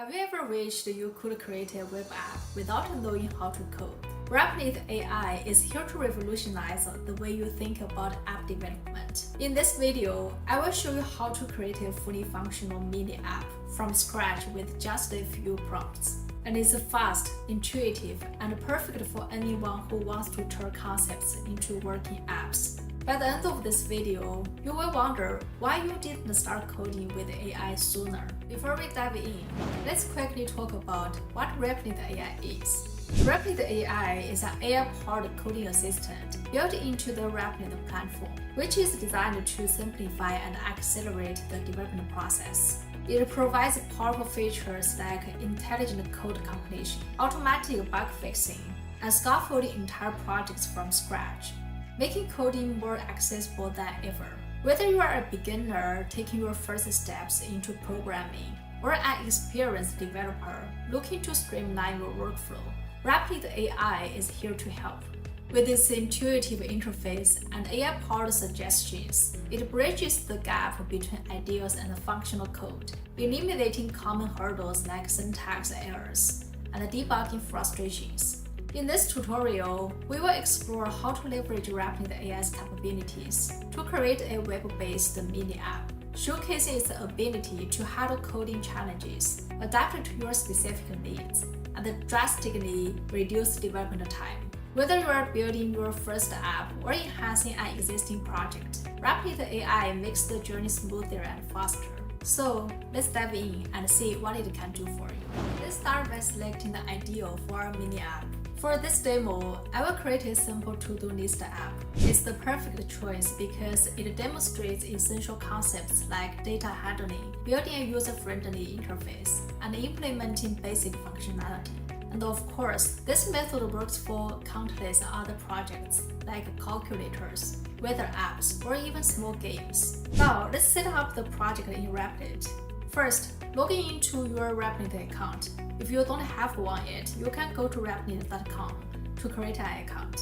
Have you ever wished you could create a web app without knowing how to code? Replit AI is here to revolutionize the way you think about app development. In this video, I will show you how to create a fully functional mini app from scratch with just a few prompts. And it's fast, intuitive, and perfect for anyone who wants to turn concepts into working apps. By the end of this video, you will wonder why you didn't start coding with AI sooner. Before we dive in, let's quickly talk about what Replit AI is. Replit AI is an AI-powered coding assistant built into the Replit platform, which is designed to simplify and accelerate the development process. It provides powerful features like intelligent code completion, automatic bug fixing, and scaffolding entire projects from scratch, making coding more accessible than ever. Whether you are a beginner taking your first steps into programming or an experienced developer looking to streamline your workflow, Replit AI is here to help. With its intuitive interface and AI-powered suggestions, it bridges the gap between ideas and functional code, eliminating common hurdles like syntax errors and debugging frustrations. In this tutorial, we will explore how to leverage Replit AI's capabilities to create a web-based mini app, showcasing its ability to handle coding challenges, adapt to your specific needs, and drastically reduce development time. Whether you are building your first app or enhancing an existing project, Replit AI makes the journey smoother and faster. So let's dive in and see what it can do for you. Let's start by selecting the ideal for our mini app. For this demo, I will create a simple to-do list app. It's the perfect choice because it demonstrates essential concepts like data handling, building a user-friendly interface, and implementing basic functionality. And of course, this method works for countless other projects like calculators, weather apps, or even small games. Now, let's set up the project in Replit. First, logging into your Replit account. If you don't have one yet, you can go to replit.com to create an account.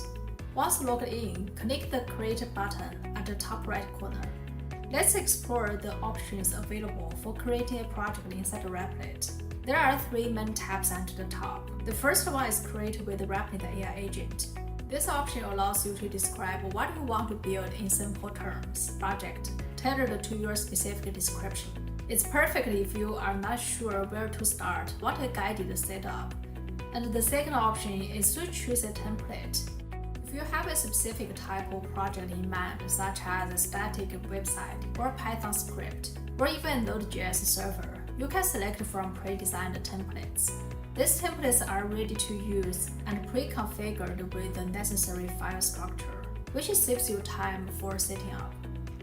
Once logged in, click the Create button at the top right corner. Let's explore the options available for creating a project inside Replit. There are three main tabs at the top. The first one is Create with Replit AI Agent. This option allows you to describe what you want to build in simple terms, project, tailored to your specific description. It's perfect if you are not sure where to start, what a guided setup. And the second option is to choose a template. If you have a specific type of project in mind, such as a static website or a Python script, or even a Node.js server, you can select from pre-designed templates. These templates are ready to use and pre-configured with the necessary file structure, which saves you time for setting up.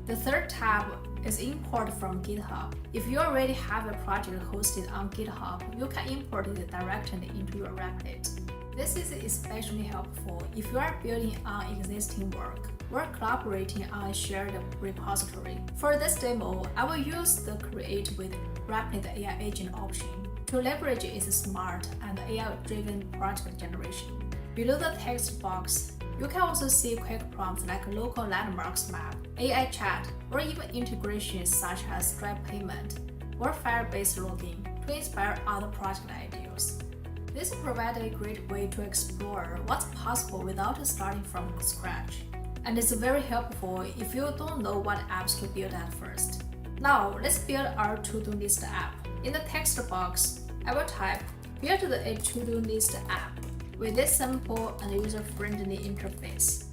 The third tab is Import from GitHub. If you already have a project hosted on GitHub, you can import it directly into your Replit. This is especially helpful if you are building on existing work or collaborating on a shared repository. For this demo, I will use the Create with Replit AI Agent option to leverage its smart and AI-driven project generation. Below the text box, you can also see quick prompts like local landmarks map, AI chat, or even integrations such as Stripe payment or Firebase login to inspire other project ideas. This provides a great way to explore what's possible without starting from scratch. And it's very helpful if you don't know what apps to build at first. Now, let's build our to-do list app. In the text box, I will type Build a to-do list app with this simple and user-friendly interface.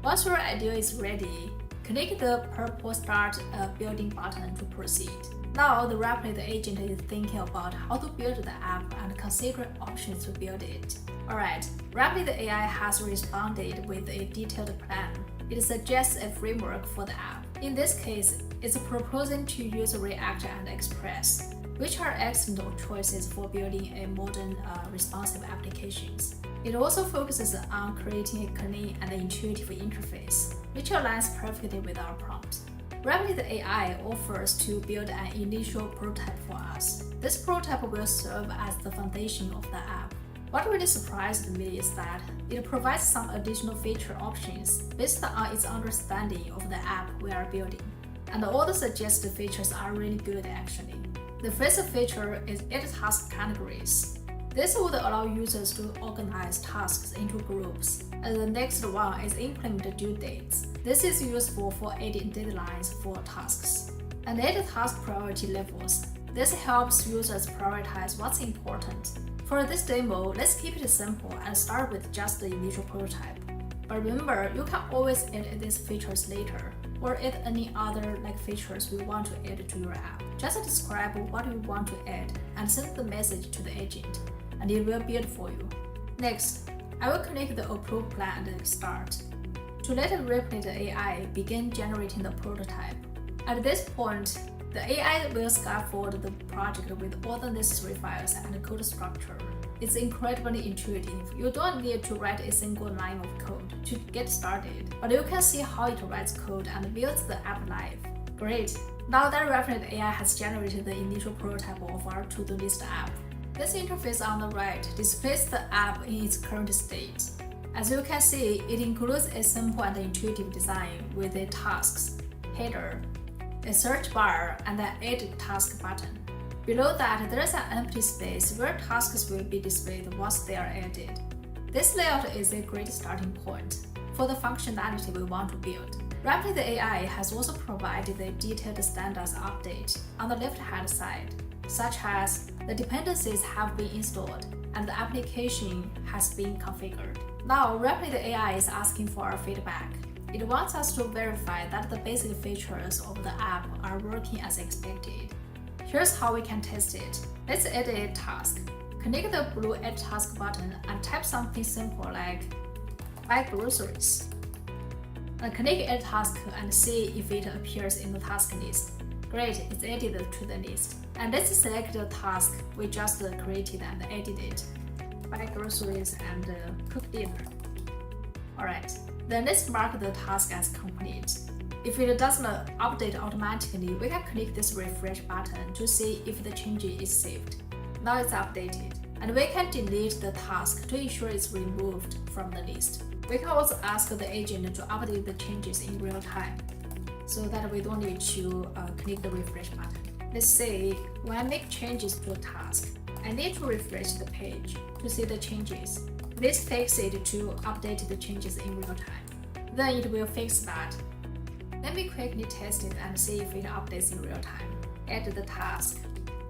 Once your idea is ready, click the purple Start Building button to proceed. Now the Replit agent is thinking about how to build the app and considering options to build it. Alright, Replit AI has responded with a detailed plan. It suggests a framework for the app. In this case, it's proposing to use React and Express, which are excellent choices for building a modern, responsive applications. It also focuses on creating a clean and intuitive interface, which aligns perfectly with our prompt. Replit AI offers to build an initial prototype for us. This prototype will serve as the foundation of the app. What really surprised me is that it provides some additional feature options based on its understanding of the app we are building. And all the suggested features are really good actually. The first feature is Edit Task Categories. This would allow users to organize tasks into groups. And the next one is Implement Due Dates. This is useful for adding deadlines for tasks. And Edit Task Priority Levels. This helps users prioritize what's important. For this demo, let's keep it simple and start with just the initial prototype. But remember, you can always add these features later, or add any other features we want to add to your app. Just describe what you want to add and send the message to the agent, and it will build for you. Next, I will click the Approve plan and Start to let Replit AI begin generating the prototype. At this point, the AI will scaffold the project with all the necessary files and code structure. It's incredibly intuitive. You don't need to write a single line of code to get started, but you can see how it writes code and builds the app live. Great! Now that Replit AI has generated the initial prototype of our to-do list app, this interface on the right displays the app in its current state. As you can see, it includes a simple and intuitive design with a tasks, header, a search bar, and an Edit Task button. Below that, there is an empty space where tasks will be displayed once they are added. This layout is a great starting point for the functionality we want to build. Replit AI has also provided a detailed standards update on the left-hand side, such as the dependencies have been installed and the application has been configured. Now, Replit AI is asking for our feedback. It wants us to verify that the basic features of the app are working as expected. Here's how we can test it. Let's add a task. Click the blue Add Task button and type something simple like buy groceries. And click Add Task and see if it appears in the task list. Great, it's added to the list. And let's select the task we just created and edit it. Buy groceries and cook dinner. Alright, then let's mark the task as complete. If it doesn't update automatically, we can click this refresh button to see if the change is saved. Now it's updated, and we can delete the task to ensure it's removed from the list. We can also ask the agent to update the changes in real time, so that we don't need to click the refresh button. Let's say when I make changes to a task, I need to refresh the page to see the changes. This takes it to update the changes in real time. Then it will fix that. Let me quickly test it and see if it updates in real time. Add the task,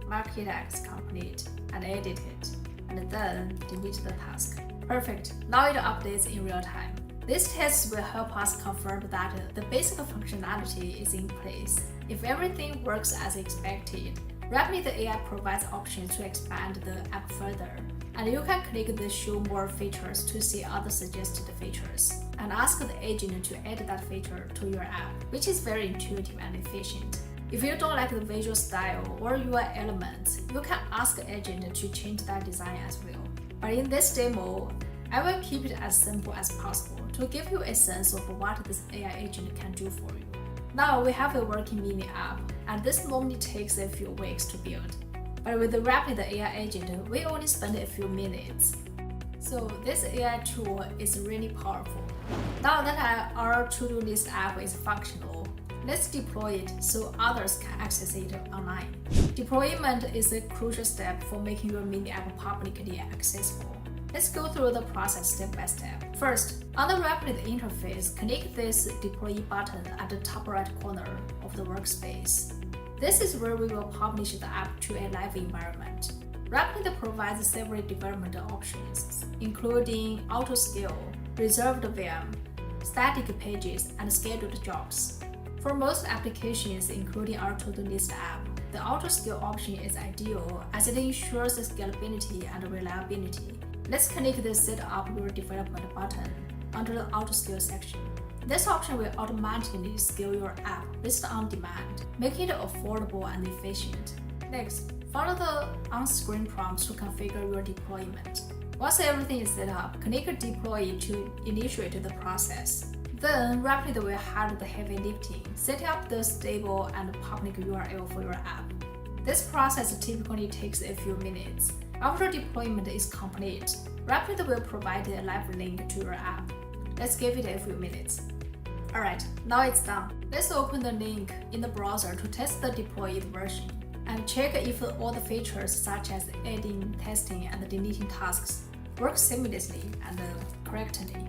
mark it as complete, and edit it, and then delete the task. Perfect, now it updates in real time. These tests will help us confirm that the basic functionality is in place. If everything works as expected, Replit AI provides options to expand the app further, and you can click the Show More features to see other suggested features, and ask the agent to add that feature to your app, which is very intuitive and efficient. If you don't like the visual style or UI elements, you can ask the agent to change that design as well. But in this demo, I will keep it as simple as possible to give you a sense of what this AI agent can do for you. Now we have a working mini app, and this normally takes a few weeks to build. But with the Replit AI agent, we only spend a few minutes. So this AI tool is really powerful. Now that our to-do list app is functional, let's deploy it so others can access it online. Deployment is a crucial step for making your mini app publicly accessible. Let's go through the process step by step. First, on the Replit interface, click this Deploy button at the top right corner of the workspace. This is where we will publish the app to a live environment. Replit provides several development options, including auto-scale, reserved VM, static pages, and scheduled jobs. For most applications, including our to-do list app, the auto-scale option is ideal as it ensures scalability and reliability. Let's click the Set Up Your Development button under the Auto-Scale section. This option will automatically scale your app based on demand, making it affordable and efficient. Next, follow the on-screen prompts to configure your deployment. Once everything is set up, click Deploy to initiate the process. Then, Replit will handle the heavy lifting, setting up the stable and public URL for your app. This process typically takes a few minutes. After deployment is complete, Replit will provide a live link to your app. Let's give it a few minutes. Alright, now it's done. Let's open the link in the browser to test the deployed version. and check if all the features such as adding, testing, and deleting tasks work seamlessly and correctly.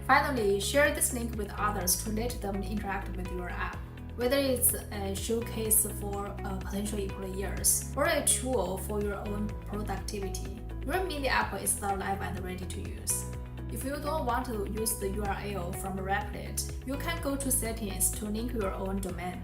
Finally, share this link with others to let them interact with your app. Whether it's a showcase for potential employers or a tool for your own productivity, your mini app is now live and ready to use. If you don't want to use the URL from Replit, you can go to Settings to link your own domain.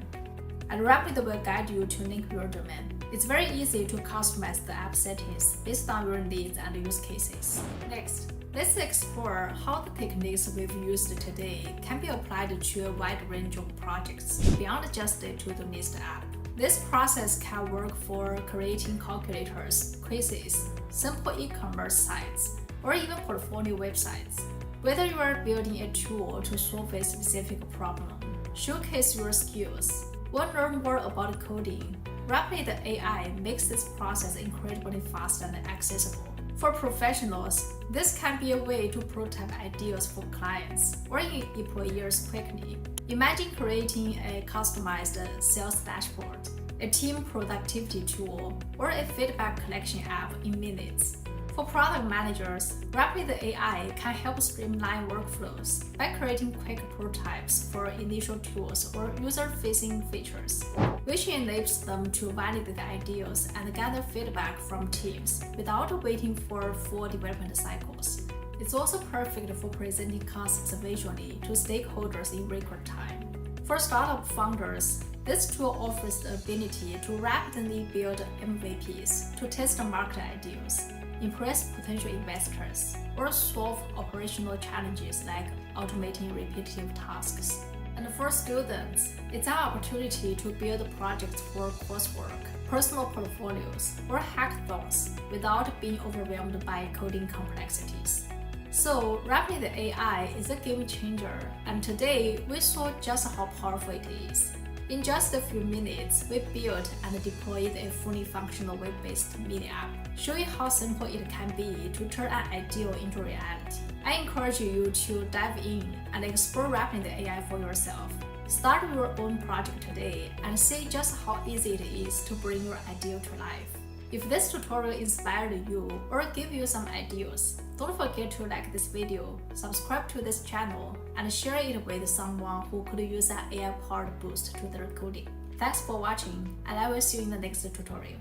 And Replit will guide you to link your domain. It's very easy to customize the app settings based on your needs and use cases. Next, let's explore how the techniques we've used today can be applied to a wide range of projects beyond just a to-do list app. This process can work for creating calculators, quizzes, simple e-commerce sites, or even portfolio websites. Whether you are building a tool to solve a specific problem, showcase your skills, or learn more about coding, Replit AI makes this process incredibly fast and accessible. For professionals, this can be a way to prototype ideas for clients or employers quickly. Imagine creating a customized sales dashboard, a team productivity tool, or a feedback collection app in minutes. For product managers, Replit AI can help streamline workflows by creating quick prototypes for initial tools or user-facing features, which enables them to validate ideas and gather feedback from teams without waiting for full development cycles. It's also perfect for presenting concepts visually to stakeholders in record time. For startup founders, this tool offers the ability to rapidly build MVPs to test market ideas, impress potential investors, or solve operational challenges like automating repetitive tasks. And for students, it's an opportunity to build projects for coursework, personal portfolios, or hackathons without being overwhelmed by coding complexities. So, Replit AI is a game changer, and today we saw just how powerful it is. In just a few minutes, we built and deployed a fully functional web-based mini app, showing how simple it can be to turn an ideal into reality. I encourage you to dive in and explore Replit AI for yourself. Start your own project today and see just how easy it is to bring your ideal to life. If this tutorial inspired you or gave you some ideas, don't forget to like this video, subscribe to this channel, and share it with someone who could use an AI-powered boost to their coding. Thanks for watching, and I will see you in the next tutorial.